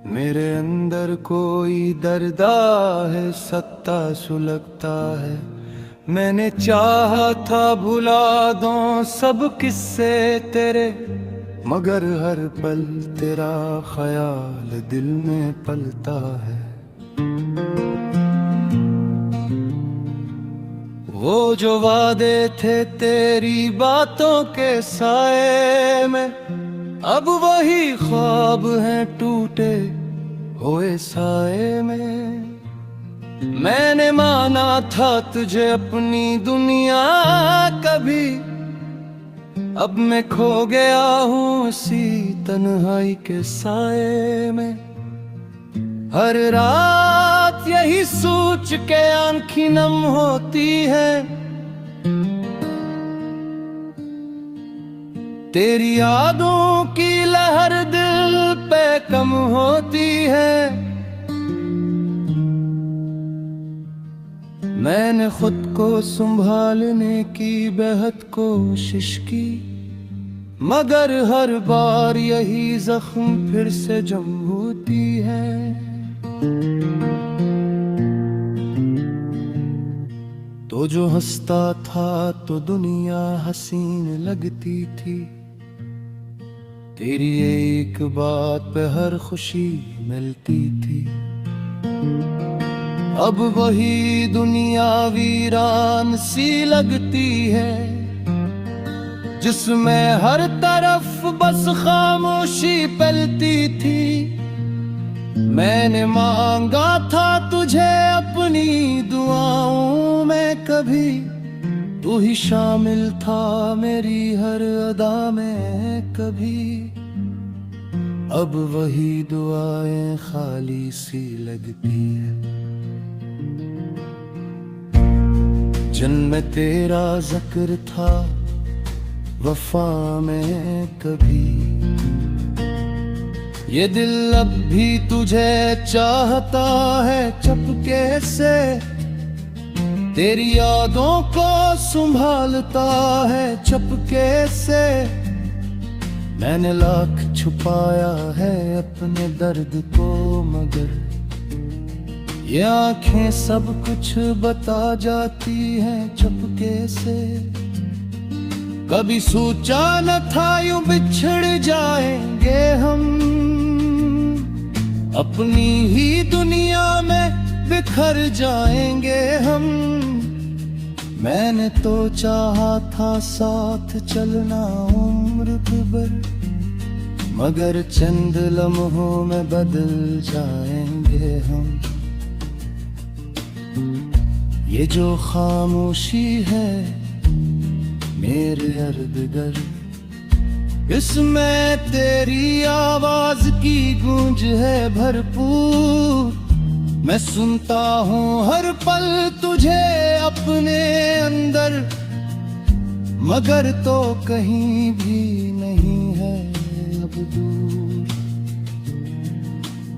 मेरे अंदर कोई दर्दा है, सत्ता सुलगता है। मैंने चाहा था भुला दूं सब किस्से तेरे, मगर हर पल तेरा ख्याल दिल में पलता है। वो जो वादे थे तेरी बातों के साए में, अब वही ख्वाब हैं टूटे हुए साए में। मैंने माना था तुझे अपनी दुनिया कभी, अब मैं खो गया हूँ इसी तन्हाई के साए में। हर रात यही सोच के आंखें नम होती है, तेरी यादों की लहर दिल पे कम होती है। मैंने खुद को संभालने की बेहद कोशिश की, मगर हर बार यही जख्म फिर से जम होती है। तो जो हंसता था तो दुनिया हसीन लगती थी, तेरी एक बात पे हर खुशी मिलती थी। अब वही दुनिया वीरान सी लगती है, जिसमें हर तरफ बस खामोशी फैलती थी। मैंने मांगा था तुझे अपनी दुआओं में कभी, तू ही शामिल था मेरी हर अदा में कभी। अब वही दुआएं खाली सी लगती है, जिनमें तेरा जिक्र था वफा में कभी। ये दिल अब भी तुझे चाहता है चुपके से, तेरी यादों को संभालता है चुपके से। मैंने लाख छुपाया है अपने दर्द को, मगर ये आंखें सब कुछ बता जाती हैं चुपके से। कभी सोचा न था यूं बिछड़ जाएंगे हम, अपनी ही दुनिया में बिखर जाएंगे हम। मैंने तो चाहा था साथ चलना उम्र भर, मगर चंद लम्हों में बदल जाएंगे हम। ये जो खामोशी है मेरे इर्द-गिर्द, इसमें तेरी आवाज की गूंज है भरपूर। मैं सुनता हूँ हर पल तुझे अपने अंदर, मगर तो कहीं भी नहीं है अब दूर।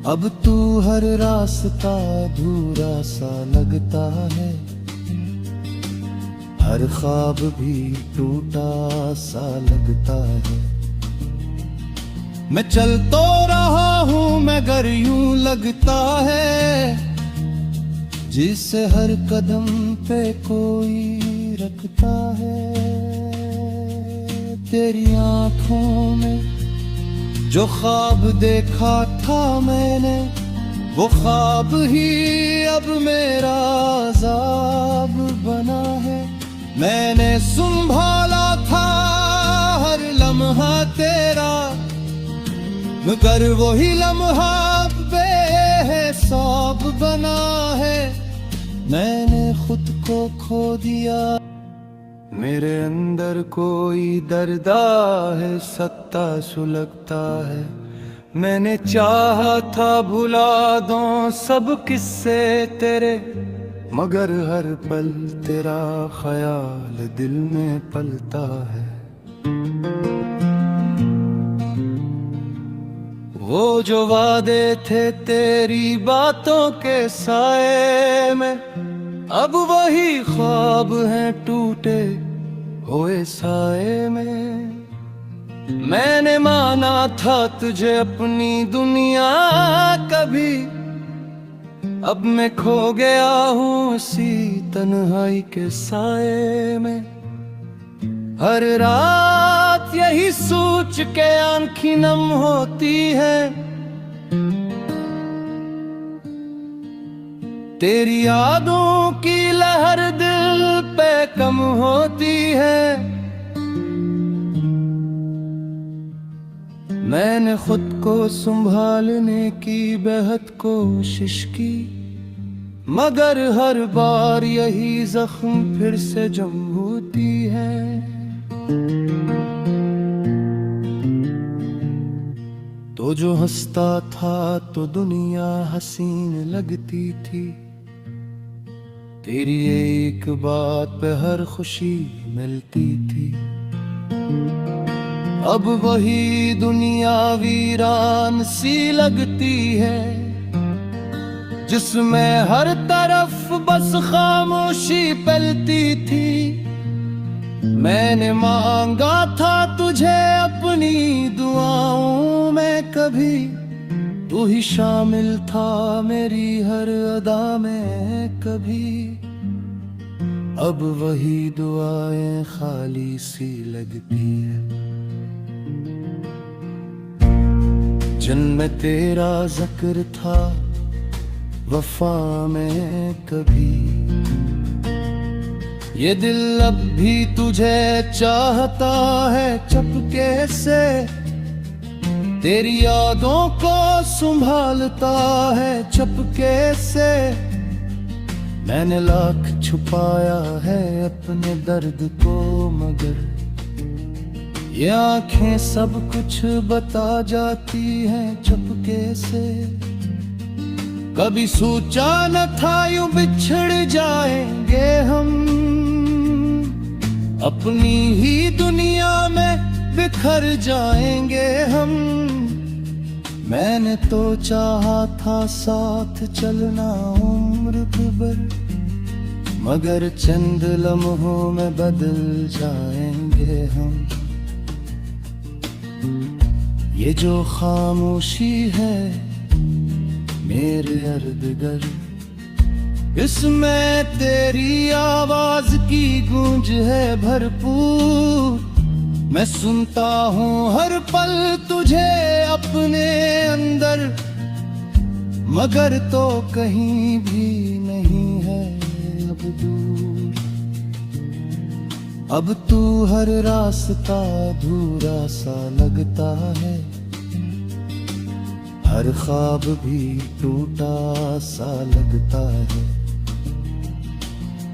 अब तू हर रास्ता अधूरा सा लगता है, हर ख्वाब भी टूटा सा लगता है। मैं चल तो रहा हूँ मगर यूं लगता है, जिसे हर कदम पे कोई रखता है। तेरी आंखों में जो ख्वाब देखा था मैंने, वो ख्वाब ही अब मेरा अज़ाब बना है। मैंने संभाला था हर लम्हा तेरा, मगर वही लम्हा बेहिसाब बना है। मैंने खुद को खो दिया। मेरे अंदर कोई दर्दा है, सत्ता सुलगता है। मैंने चाहा था भुला दूं सब किस्से तेरे, मगर हर पल तेरा ख्याल दिल में पलता है। वो जो वादे थे तेरी बातों के साए में, अब वही ख्वाब हैं टूटे हुए साए में। मैंने माना था तुझे अपनी दुनिया कभी। अब मैं खो गया हूँ इसी तन्हाई के साए में। हर रात यही सोच के आंखें नम होती है, तेरी यादों की लहर दिल पे कम होती है। मैंने खुद को संभालने की बेहद कोशिश की, मगर हर बार यही जख्म फिर से जम होती है। तो जो हंसता था तो दुनिया हसीन लगती थी, तेरी एक बात पे हर खुशी मिलती थी। अब वही दुनिया वीरान सी लगती है, जिसमें हर तरफ बस खामोशी फैलती थी। मैंने मांगा था तुझे अपनी दुआओं में कभी, तू ही शामिल था मेरी हर अदा में कभी। अब वही दुआएं खाली सी लगती है, जिनमें तेरा जिक्र था वफा में कभी। ये दिल अब भी तुझे चाहता है चुपके से, तेरी यादों को संभालता है चुपके से। मैंने लाख छुपाया है अपने दर्द को, मगर ये आंखें सब कुछ बता जाती हैं चुपके से। कभी सोचा न था यूं बिछड़ जाएंगे हम, अपनी ही दुनिया में बिखर जाएंगे हम। मैंने तो चाहा था साथ चलना उम्र भर, मगर चंद लम्हों में बदल जाएंगे हम। ये जो खामोशी है मेरे इर्द-गिर्द, इसमें तेरी आवाज की गूंज है भरपूर। मैं सुनता हूँ हर पल तुझे अपने अंदर, मगर तो कहीं भी नहीं है अब दूर। अब तू हर रास्ता अधूरा सा लगता है, हर ख्वाब भी टूटा सा लगता है।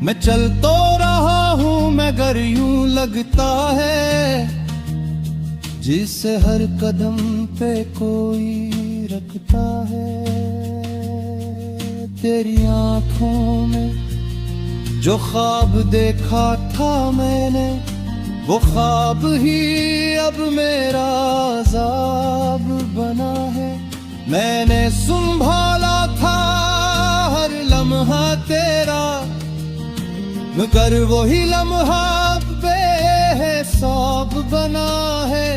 मैं चल तो रहा हूँ मगर यूं लगता है, जिसे हर कदम पे कोई रखता है। तेरी आंखों में जो ख्वाब देखा था मैंने, वो ख्वाब ही अब मेरा अज़ाब बना है। मैंने संभाला था हर लम्हा तेरा, मगर वही लम्हा बेहिसाब बना है।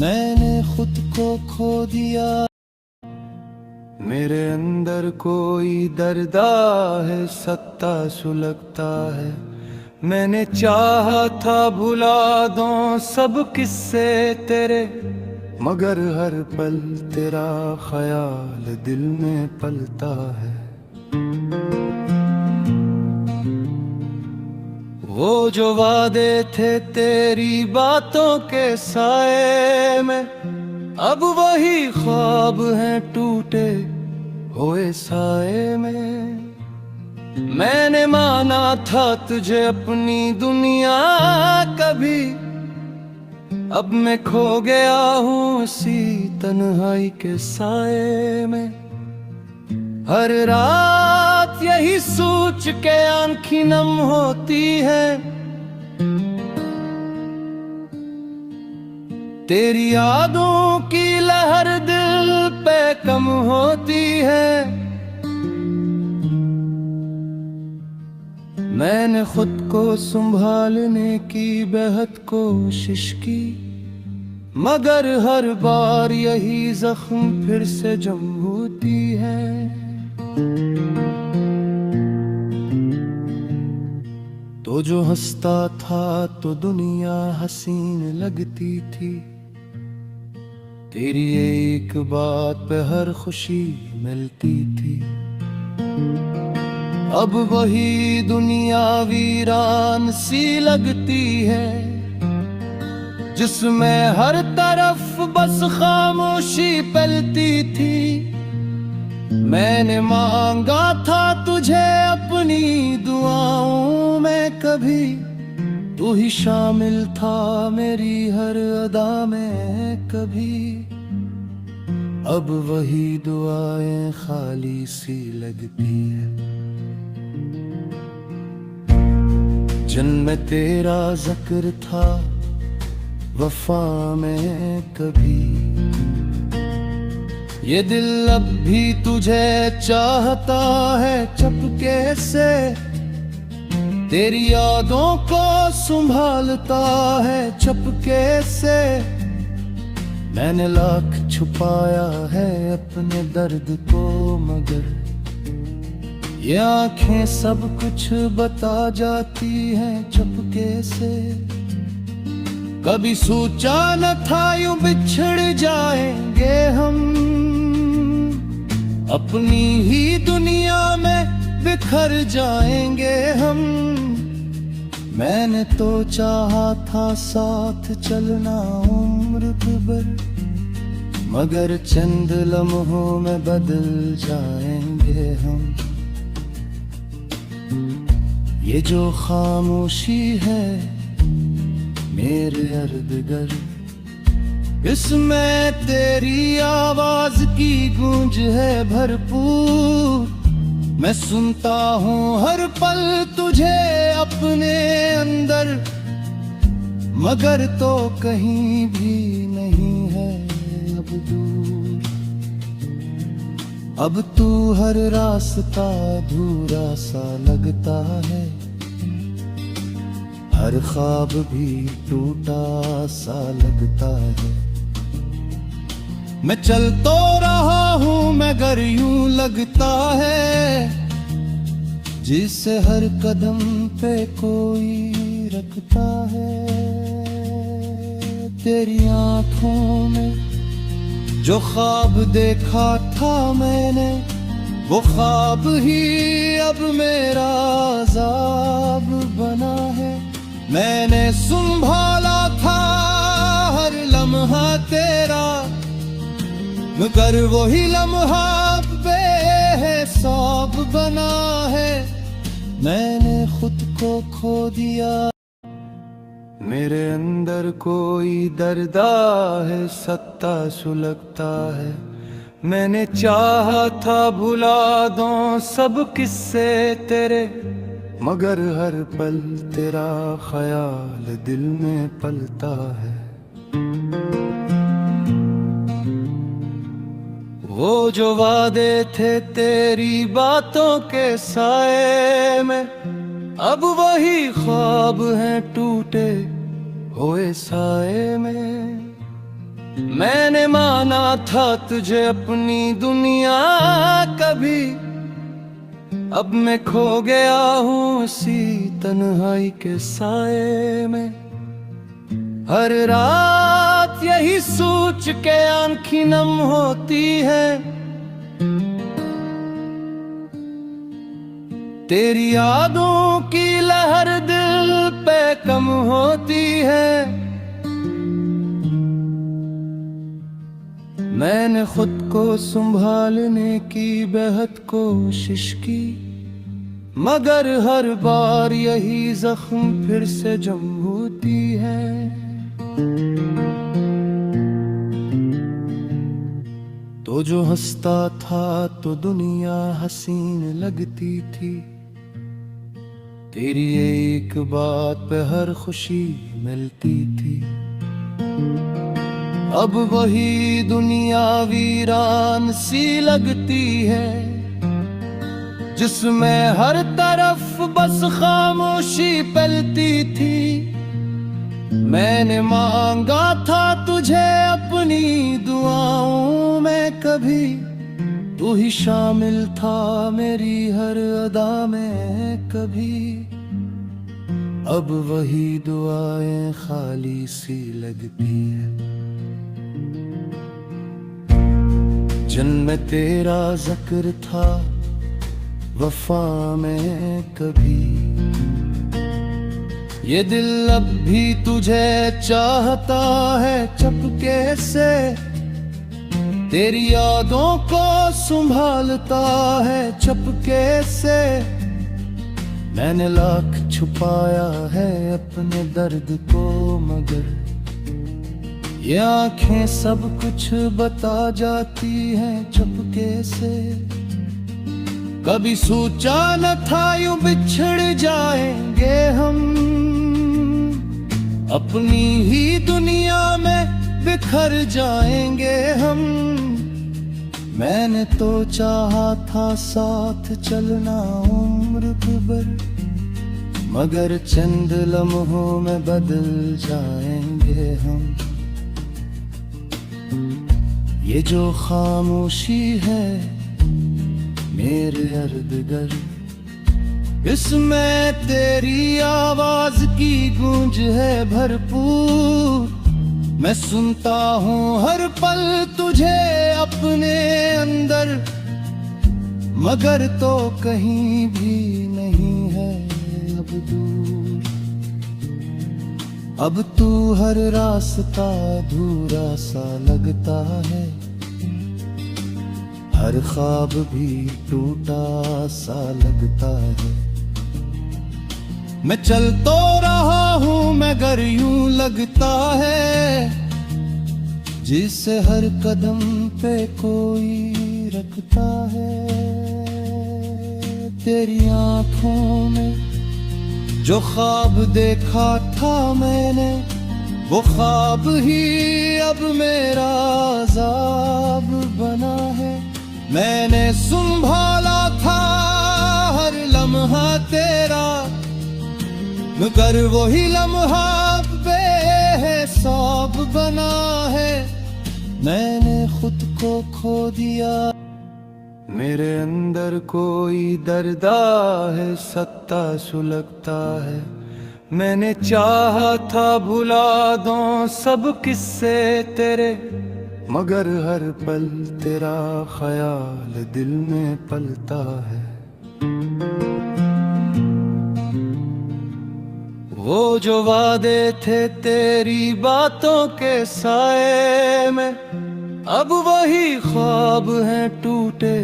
मैंने खुद को खो दिया, मेरे अंदर कोई दर्दा है, सत्ता सुलगता है। मैंने चाहा था भुला दूं सब किस्से तेरे, मगर हर पल तेरा ख्याल दिल में पलता है। वो जो वादे थे तेरी बातों के साए में, अब वही ख्वाब हैं टूटे हुए साए में। मैंने माना था तुझे अपनी दुनिया कभी, अब मैं खो गया हूँ इसी तन्हाई के साए में। हर रात यही सोच के आंखें नम होती है, तेरी यादों की लहर दिल पे कम होती है। मैंने खुद को संभालने की बेहद कोशिश की, मगर हर बार यही जख्म फिर से जम होती है। तो जो हंसता था तो दुनिया हसीन लगती थी, तेरी एक बात पे हर खुशी मिलती थी। अब वही दुनिया वीरान सी लगती है, जिसमें हर तरफ बस खामोशी फैलती थी। मैंने मांगा था तुझे अपनी दुआओं में, कभी तू ही शामिल था मेरी हर अदा में कभी। अब वही दुआएं खाली सी लगती है, जिनमें तेरा जिक्र था वफा में कभी। ये दिल अब भी तुझे चाहता है चुपके से, तेरी यादों को संभालता है चुपके से। मैंने लाख छुपाया है अपने दर्द को, मगर ये आंखें सब कुछ बता जाती हैं चुपके से। कभी सोचा न था यूं बिछड़ जाएंगे हम, अपनी ही दुनिया में बिखर जाएंगे हम। मैंने तो चाहा था साथ चलना उम्र भर, मगर चंद लम्हों में बदल जाएंगे हम। ये जो खामोशी है मेरे इर्द-गिर्द, इसमें तेरी आवाज की गूंज है भरपूर। मैं सुनता हूँ हर पल तुझे अपने अंदर, मगर तो कहीं भी नहीं है अब दूर। अब तू हर रास्ता अधूरा सा लगता है, हर ख्वाब भी टूटा सा लगता है। मैं चल तो रहा हूँ मगर यूं लगता है, जिसे हर कदम पे कोई रखता है। तेरी आंखों में जो ख्वाब देखा था मैंने, वो ख्वाब ही अब मेरा अज़ाब बना है। मैंने संभाला था हर लम्हा तेरा, मगर वही लम्हा बेहिसाब बना है। मैंने खुद को खो दिया, मेरे अंदर कोई दर्दा है सत्ता सुलगता है। मैंने चाहा था भुला दूं सब किस्से तेरे, मगर हर पल तेरा ख्याल दिल में पलता है। वो जो वादे थे तेरी बातों के साए में, अब वही ख्वाब हैं टूटे हुए साए में। मैंने माना था तुझे अपनी दुनिया कभी, अब मैं खो गया हूँ इसी तन्हाई के साए में। हर रात यही सोच के आंखें नम होती है, तेरी यादों की लहर दिल पे कम होती है। मैंने खुद को संभालने की बेहद कोशिश की, मगर हर बार यही जख्म फिर से जम होती है। तो जो हंसता था तो दुनिया हसीन लगती थी, तेरी एक बात पे हर खुशी मिलती थी। अब वही दुनिया वीरान सी लगती है, जिसमें हर तरफ बस खामोशी फैलती थी। मैंने मांगा था तुझे अपनी दुआओं में कभी, तू ही शामिल था मेरी हर अदा में कभी। अब वही दुआएं खाली सी लगती है। जिनमें तेरा जिक्र था वफा में कभी। ये दिल अब भी तुझे चाहता है चुपके से। तेरी यादों को संभालता है चुपके से। मैंने लाख छुपाया है अपने दर्द को, मगर ये आंखें सब कुछ बता जाती हैं चुपके से। कभी सोचा न था यूं बिछड़ जाएंगे हम, अपनी ही दुनिया में बिखर जाएंगे हम। मैंने तो चाहा था साथ चलना उम्र भर, मगर चंद लम्हों में बदल जाएंगे हम। ये जो खामोशी है मेरे इर्द-गिर्द, इसमें तेरी आवाज की गूंज है भरपूर। मैं सुनता हूँ हर पल तुझे अपने अंदर, मगर तो कहीं भी नहीं है अब दूर। अब तू हर रास्ता अधूरा सा लगता है, हर ख्वाब भी टूटा सा लगता है। मैं चल तो रहा हूँ मगर यूं लगता है, जिसे हर कदम पे कोई रखता है। तेरी आंखों में जो ख्वाब देखा था मैंने, वो ख्वाब ही अब मेरा अज़ाब बना है। मैंने संभाला था हर लम्हा तेरा, मगर वही लम्हा बेहिसाब बना है। मैंने खुद को खो दिया। मेरे अंदर कोई दर्दा है, सत्ता सुलगता है। मैंने चाहा था भुला दूं सब किस्से तेरे, मगर हर पल तेरा ख्याल दिल में पलता है। वो जो वादे थे तेरी बातों के साए में, अब वही ख्वाब हैं टूटे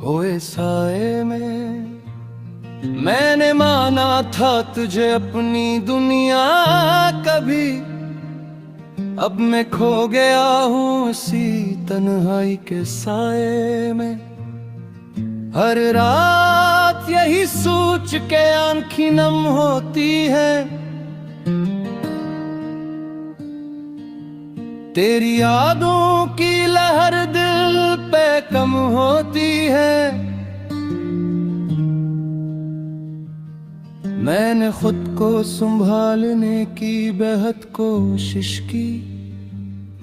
हुए साए में। मैंने माना था तुझे अपनी दुनिया कभी, अब मैं खो गया हूँ इसी तन्हाई के साए में। हर रात यही सोच के आंखें नम होती है, तेरी यादों की लहर दिल पे कम होती है। मैंने खुद को संभालने की बेहद कोशिश की,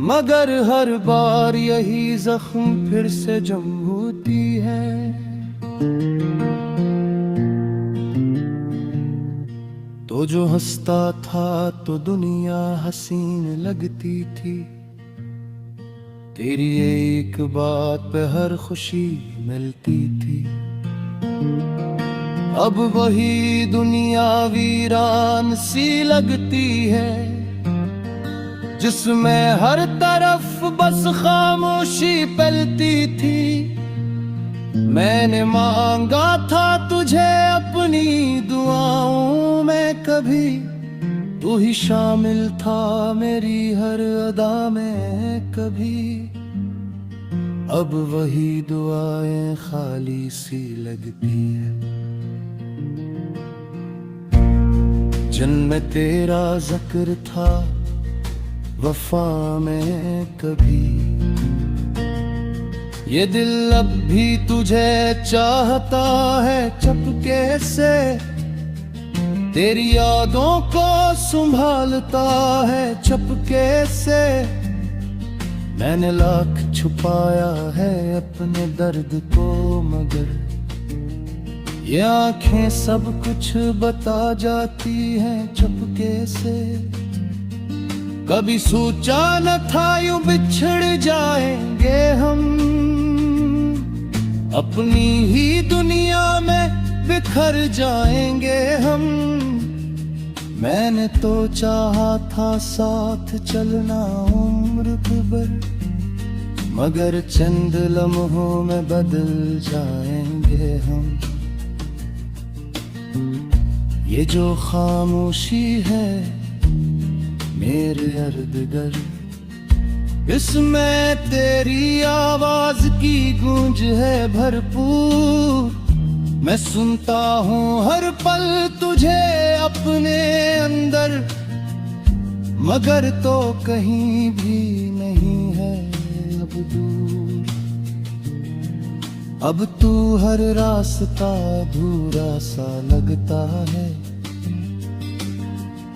मगर हर बार यही जख्म फिर से जम होती है। तो जो हंसता था तो दुनिया हसीन लगती थी, तेरी एक बात पे हर खुशी मिलती थी। अब वही दुनिया वीरान सी लगती है, जिसमें हर तरफ बस खामोशी फैलती थी। मैंने मांगा था तुझे अपनी दुआओं में कभी, तू ही शामिल था मेरी हर अदा में कभी। अब वही दुआएं खाली सी लगती है, जिनमें तेरा जिक्र था वफा में कभी। ये दिल अब भी तुझे चाहता है चुपके से, तेरी यादों को संभालता है चुपके से। मैंने लाख छुपाया है अपने दर्द को, मगर ये आंखें सब कुछ बता जाती हैं चुपके से। कभी सोचा न था यूं बिछड़ जाएंगे हम, अपनी ही दुनिया में बिखर जाएंगे हम। मैंने तो चाहा था साथ चलना उम्र भर, मगर चंद लम्हों में बदल जाएंगे हम। ये जो खामोशी है मेरे इर्द-गिर्द, इसमें तेरी आवाज की गूंज है भरपूर। मैं सुनता हूँ हर पल तुझे अपने अंदर, मगर तो कहीं भी नहीं है अब दूर। अब तू हर रास्ता अधूरा सा लगता है,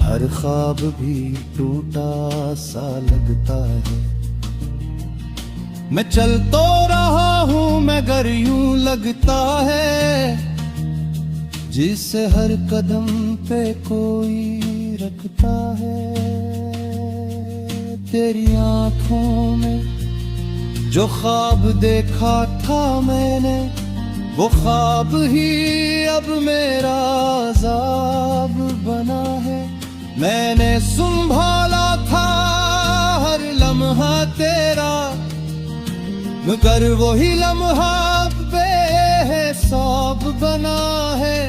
हर ख्वाब भी टूटा सा लगता है। मैं चल तो रहा हूँ मगर यूं लगता है, जिसे हर कदम पे कोई रखता है। तेरी आंखों में जो ख्वाब देखा था मैंने, वो ख्वाब ही अब मेरा अज़ाब बना है। मैंने संभाला था हर लम्हा तेरा, मगर वही लम्हा बेहिसाब बना है।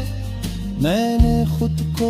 मैंने खुद को